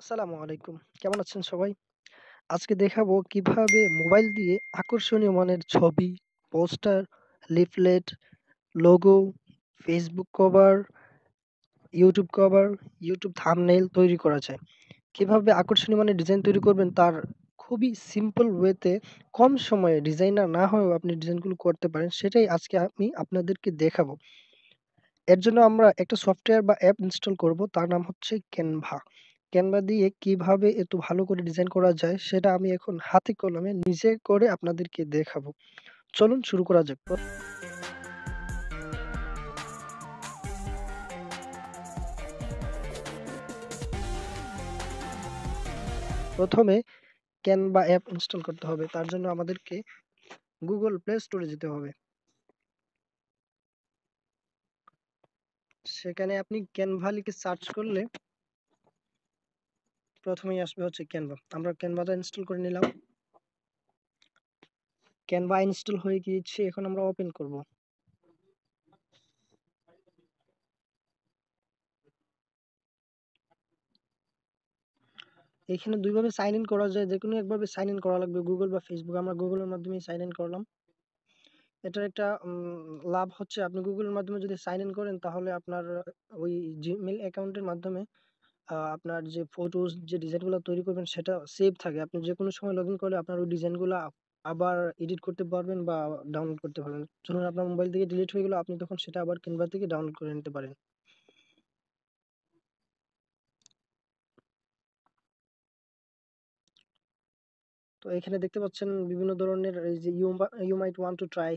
আসসালামু আলাইকুম। কেমন আছেন সবাই? আজকে দেখাবো কিভাবে মোবাইল দিয়ে আকর্ষণীয় মানের ছবি, poster, leaflet, logo, Facebook cover, YouTube cover, YouTube thumbnail তৈরি করা যায়। কিভাবে আকর্ষণীয় মানের ডিজাইন তৈরি করবেন তার খুবই সিম্পল ওয়েতে কম সময়ে ডিজাইনার না হয়েও আপনি ডিজাইনগুলো করতে পারেন সেটাই আজকে আমি আপনাদেরকে দেখাবো। এর জন্য আমরা একটা সফটওয়্যার বা অ্যাপ ইনস্টল করব তার নাম হচ্ছে ক্যানভা। ক্যানভা দিয়ে কিভাবে এত ভালো করে ডিজাইন করা যায় সেটা আমি এখন হাতে কলমে নিজে করে আপনাদেরকে দেখাবো। চলুন শুরু করা যাক। প্রথমে ক্যানভা অ্যাপ ইনস্টল করতে হবে। তার জন্য আমাদেরকে Google Play Store এ যেতে হবে। সেখানে আপনি ক্যানভা লিখে সার্চ করলে প্রথমেই আসবে হচ্ছে ক্যানভা। আমরা ক্যানভাটা ইনস্টল করে নিলাম। ক্যানভা ইনস্টল হয়ে গিয়েছে। এখন আমরা ওপেন করব। এখানে ২ ভাবে সাইন ইন করা যায়। যেকোনো একভাবে সাইন ইন করা লাগবে Google বা Facebook। আমরা Google এর মাধ্যমেই সাইন ইন করলাম। এটার একটা লাভ হচ্ছে আপনি Google এর মাধ্যমে যদি সাইন ইন করেন তাহলে আপনার ওই Gmail অ্যাকাউন্টের মাধ্যমে আপনার যে ফটোস যে ডিজাইনগুলো তৈরি করবেন সেটা সেভ থাকে। আপনি যেকোনো সময় লগইন করলে আপনার ওই ডিজাইনগুলা আবার এডিট করতে পারবেন বা ডাউনলোড করতে পারবেন। ধরুন আপনার মোবাইল থেকে ডিলিট হয়ে গেল, আপনি তখন সেটা আবার Canva থেকে ডাউনলোড করে নিতে পারেন। তো এখানে দেখতে পাচ্ছেন বিভিন্ন ধরনের এই যে you might want to try,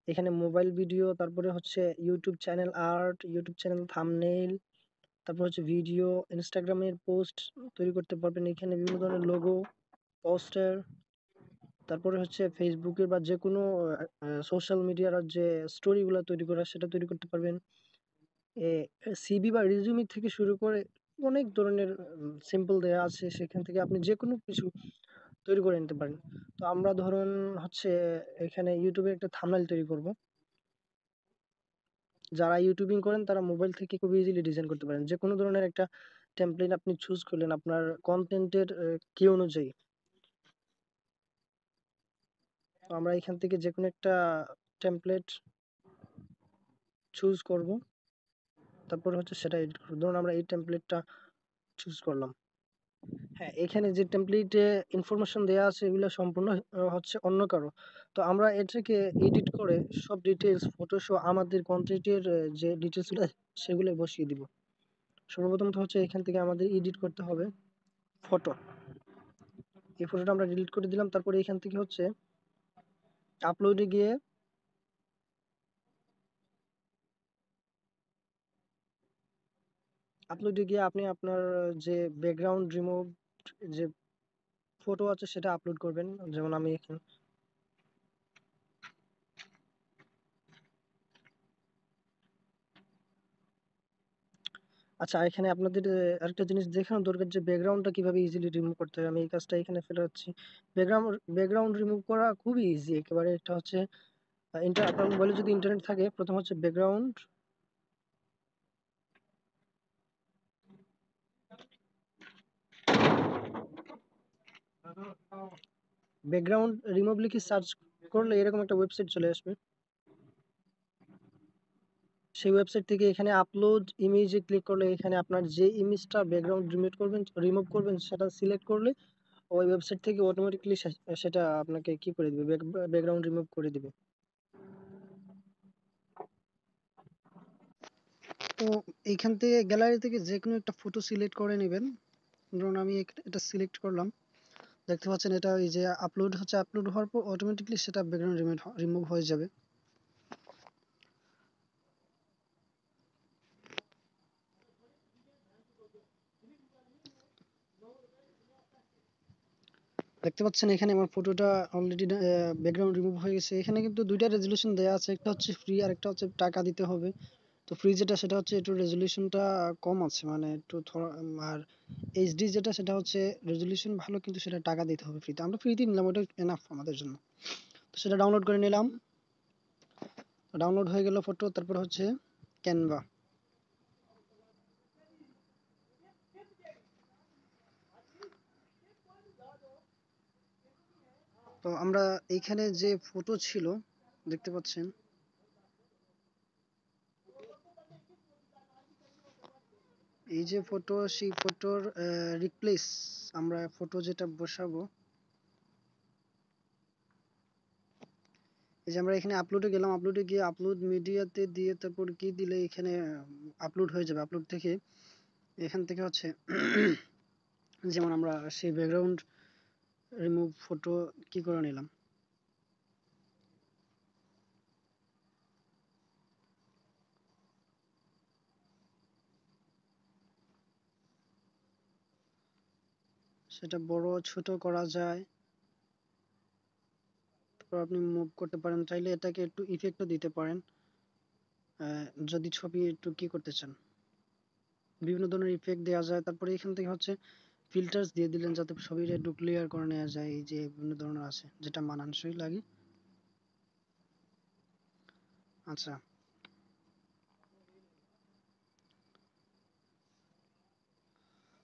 এখানে মোবাইল ভিডিও, তারপরে হচ্ছে YouTube channel art, YouTube channel thumbnail, তারপর হচ্ছে ভিডিও, ইনস্টাগ্রামের পোস্ট তৈরি করতে পারবেন। এখানে বিভিন্ন ধরনের লোগো, পোস্টার, তারপরে হচ্ছে ফেসবুকের বা যে কোনো সোশ্যাল মিডিয়ার যে স্টোরিগুলো তৈরি করা সেটা তৈরি করতে পারবেন। সিভি বা রিজিউমি থেকে শুরু করে অনেক ধরনের সিম্পল দেয়া আছে, সেখান থেকে আপনি যে কোনো কিছু তৈরি করে নিতে পারেন। তো আমরা ধরুন হচ্ছে এখানে ইউটিউবে একটা থাম্বনেইল তৈরি করব। যারা ইউটিউবিং করেন তারা মোবাইল থেকে খুব ইজিলি ডিজাইন করতে পারেন। যে কোনো ধরনের একটা টেমপ্লেট আপনি চুজ করলেন আপনার কনটেন্টের কি অনুযায়ী। তো আমরা এখান থেকে যে কোনো একটা টেমপ্লেট চুজ করব। তারপর হচ্ছে সেটা এডিট করব। ধরুন আমরা এই টেমপ্লেটটা চুজ করলাম। হ্যাঁ, এখানে যে টেমপ্লেটে ইনফরমেশন দেয়া আছে এগুলো সম্পূর্ণ হচ্ছে অন্য কারো। তো আমরা এটাকে এডিট করে সব ডিটেইলস ফটো সহ আমাদের কনটেন্টের যে ডিটেইলস গুলো সেগুলো বসিয়ে দিব। সর্বপ্রথম তো হচ্ছে এখান থেকে আমাদের এডিট করতে হবে ফটো। এই ফটোটা আমরা ডিলিট করে দিলাম। তারপরে এখান থেকে হচ্ছে আপলোডে গিয়ে আপনি আপনার যে ব্যাকগ্রাউন্ড রিমুভ যে ফটো আছে সেটা আপলোড করবেন। যেমন আমি এখানে আচ্ছা, এখানে আপনাদের আরেকটা জিনিস দেখানো দরকার যে ব্যাকগ্রাউন্ডটা কিভাবে ইজিলি রিমুভ করতে হয়। আমি এই কাজটা এখানে ফেলাচ্ছি। ব্যাকগ্রাউন্ড রিমুভ করা খুবই ইজি একেবারে। এটা হচ্ছে আপনার মোবাইলে যদি ইন্টারনেট থাকে, প্রথম হচ্ছে ব্যাকগ্রাউন্ড রিমুভ লিখে সার্চ করলে এরকম একটা ওয়েবসাইট চলে আসবে। সেই ওয়েবসাইট থেকে এখানে আপলোড ইমেজে ক্লিক করলে এখানে আপনার যে ইমেজটা ব্যাকগ্রাউন্ড রিমুভ করবেন সেটা সিলেক্ট করলে ওই ওয়েবসাইট থেকে অটোমেটিক্যালি সেটা আপনাকে কি করে দিবে, ব্যাকগ্রাউন্ড রিমুভ করে দিবে। তো এইখান থেকে গ্যালারি থেকে যে কোনো একটা ফটো সিলেক্ট করে নেবেন। ধরুন আমি এটা সিলেক্ট করলাম। দেখতে পাচ্ছেন এটা এই যে আপলোড হওয়ার পর অটোমেটিক্যালি সেটা ব্যাকগ্রাউন্ড রিমুভ হয়ে যাবে। দেখতে পাচ্ছেন এখানে আমার ফটোটা অলরেডি ব্যাকগ্রাউন্ড রিমুভ হয়ে গেছে। এখানে কিন্তু দুইটা রেজলিউশন দেওয়া আছে, একটা হচ্ছে ফ্রি আর একটা হচ্ছে টাকা দিতে হবে। তো ফ্রি যেটা সেটা হচ্ছে একটু রেজলিউশনটা কম আছে, মানে একটু আর এইচডি যেটা সেটা হচ্ছে রেজলিউশন ভালো কিন্তু সেটা টাকা দিতে হবে ফ্রিতে। আমরা ফ্রিতে নিলাম, ওটা এনাফ আমাদের জন্য। তো সেটা ডাউনলোড করে নিলাম। ডাউনলোড হয়ে গেল ফটো। তারপর হচ্ছে ক্যানভা। তো আমরা এইখানে যে ফটো ছিল দেখতে পাচ্ছেন, এই যে ফটো, সেই ফটোর রিপ্লেস আমরা ফটো যেটা বসাবো, এই যে আমরা এখানে আপলোডে গেলাম, আপলোডে গিয়ে আপলোড মিডিয়াতে দিয়ে তারপর কি দিলে এখানে আপলোড হয়ে যাবে। আপলোড থেকে এখান থেকে হচ্ছে যেমন আমরা সেই ব্যাকগ্রাউন্ড রিমুভ ফটো কি করে নিলাম, সেটা বড় ছোট করা যায়। তারপর আপনি মুভ করতে পারেন, চাইলে এটাকে একটু ইফেক্টও দিতে পারেন যদি ছবি একটু কি করতে চান, বিভিন্ন ধরনের ইফেক্ট দেওয়া যায়। তারপরে এখান থেকে হচ্ছে ফিল্টার্স দিয়ে দিলেন যাতে ছবিটা একটু ক্লিয়ার করে নেওয়া যায়। এই যে বিভিন্ন ধরনের আছে যেটা মানানসই লাগে। আচ্ছা,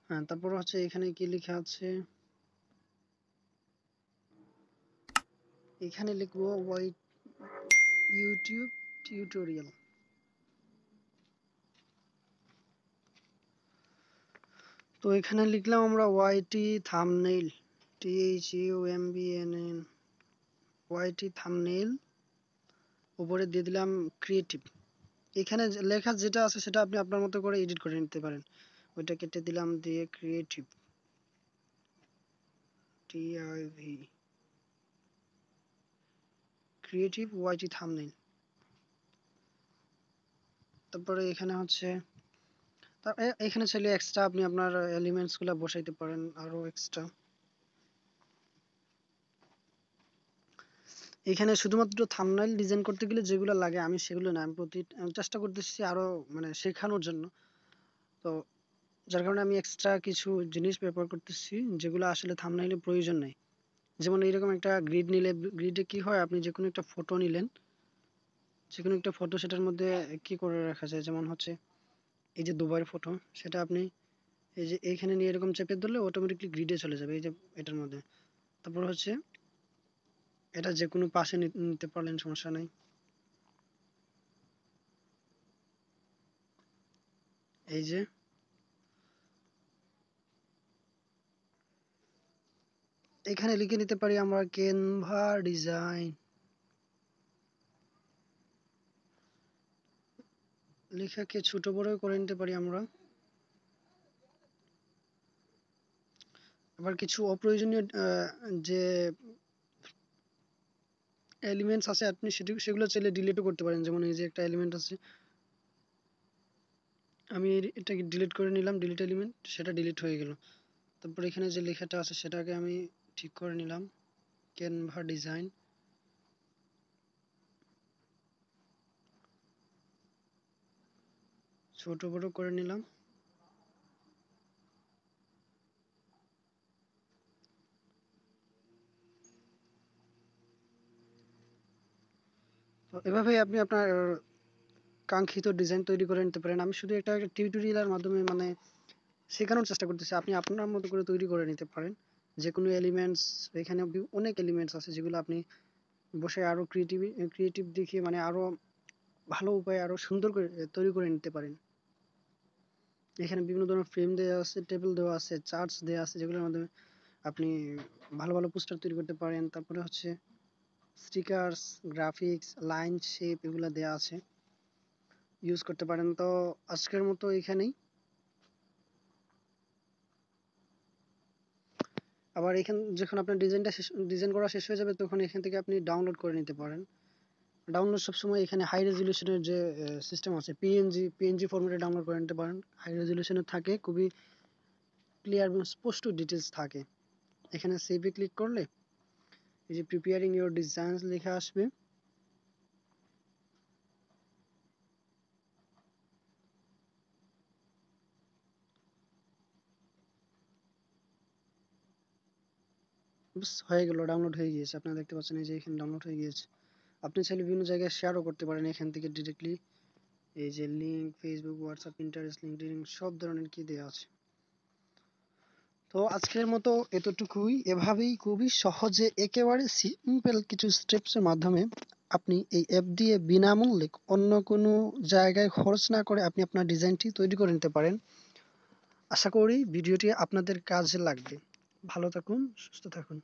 হ্যাঁ, তারপর হচ্ছে এখানে কি লেখা আছে, এখানে লিখবো ইউটিউব টিউটোরিয়াল। তো এখানে লিখলাম আমরা ওয়াইটি থাম্বনেইল, THUMBNN, ওয়াইটি থাম্বনেইল। উপরে দিয়ে দিলাম ক্রিয়েটিভ। এখানে লেখা যেটা আছে সেটা আপনি আপনার মতো করে এডিট করে নিতে পারেন। ওইটা কেটে দিলাম, দিয়ে ক্রিয়েটিভ, TIV, ক্রিয়েটিভ ওয়াইটি থাম্বনেইল। তারপরে এখানে হচ্ছে এখানে চাইলে এক্সট্রা আপনি আপনার এলিমেন্টস গুলা বসাইতে পারেন আরো এক্সট্রা। এখানে শুধুমাত্র থাম্বনেইল ডিজাইন করতে গেলে যেগুলো লাগে আমি সেগুলো না, আমি চেষ্টা করতেছি আরো মানে শেখানোর জন্য। তো যার কারণে আমি এক্সট্রা কিছু জিনিস ব্যবহার করতেছি যেগুলো আসলে থাম্বনেইলে প্রয়োজন নেই। যেমন এইরকম একটা গ্রিড নিলে, গ্রিডে কি হয়, আপনি যে কোনো একটা ফটো নিলেন, যে কোনো একটা ফটো সেটার মধ্যে কি করে রাখা যায়, যেমন হচ্ছে এই যে দুবাইয়ের ফটো, সেটা আপনি এই যে এইখানে নিয়ে এরকম চেপে ধরলে অটোমেটিকলি গ্রিডে চলে যাবে এই যে এটার মধ্যে। তারপর হচ্ছে এটা যে কোনো পাশে নিতে পারলেন, সমস্যা নাই। এই যে এখানে লিখে নিতে পারি আমরা ক্যানভা ডিজাইন, লেখাকে ছোট বড় করে নিতে পারি আমরা। আবার কিছু অপ্রয়োজনীয় যে এলিমেন্টস আছে আপনি সেগুলো চাইলে ডিলিটও করতে পারেন। যেমন এই যে একটা এলিমেন্ট আছে, আমি এটাকে ডিলিট করে নিলাম, ডিলিট এলিমেন্ট, সেটা ডিলিট হয়ে গেল। তারপর এখানে যে লেখাটা আছে সেটাকে আমি ঠিক করে নিলাম, ক্যানভা ডিজাইন। ছোট বড় করে নিলাম। তো এভাবেই আপনি আপনার কাঙ্ক্ষিত ডিজাইন তৈরি করে নিতে পারেন। আমি শুধু একটা টিউটোরিয়ালের মাধ্যমে মানে শেখানোর চেষ্টা করতেছি, আপনি আপনার মতো করে তৈরি করে নিতে পারেন যে কোনো এলিমেন্টস। এখানে অনেক এলিমেন্টস আছে যেগুলো আপনি বসে আরো ক্রিয়েটিভ দেখিয়ে মানে আরো ভালো উপায়ে আরো সুন্দর করে তৈরি করে নিতে পারেন। এখানে বিভিন্ন ধরনের ফ্রেম দেওয়া আছে, টেবিল দেওয়া আছে, চার্টস দেওয়া আছে যেগুলোর মাধ্যমে আপনি ভালো ভালো পোস্টার তৈরি করতে পারেন। তারপরে হচ্ছে স্টিকার্স, গ্রাফিক্স, লাইন, শেপ এগুলো দেওয়া আছে, ইউজ করতে পারেন। তো আজকের মতো এখানেই। আবার এখান যখন আপনার ডিজাইন করা শেষ হয়ে যাবে তখন এখান থেকে আপনি ডাউনলোড করে নিতে পারেন। ডাউনলোড সবসময় এখানে হাই রেজুলেশনের যে সিস্টেম আছে, পিএনজি ফরম্যাটে ডাউনলোড করে নিতে পারেন। হাই রেজুলেশনে থাকে, খুবই ক্লিয়ার এবং স্পষ্ট ডিটেলস থাকে। এখানে সেভে ক্লিক করলে এই যে প্রিপেয়ারিং ইউর ডিজাইনস লেখা আসবে। হয়ে গেল, ডাউনলোড হয়ে গিয়েছে, আপনারা দেখতে পাচ্ছেন এই যে এখানে ডাউনলোড হয়ে গিয়েছে। আপনি চাইলে বিভিন্ন জায়গায় শেয়ারও করতে পারেন এখান থেকে ডিরেক্টলি। এই যে link, Facebook, WhatsApp, interest, LinkedIn সব ধরনের কি দেওয়া আছে। তো আজকের মতো এতটুকুই। এভাবেই খুবই সহজে একেবারে সিম্পল কিছু স্টেপসের মাধ্যমে আপনি এই অ্যাপ দিয়ে বিনামূল্যে অন্য কোনো জায়গায় খরচ না করে আপনি আপনার ডিজাইনটি তৈরি করে নিতে পারেন। আশা করি ভিডিওটি আপনাদের কাজে লাগবে। ভালো থাকুন, সুস্থ থাকুন।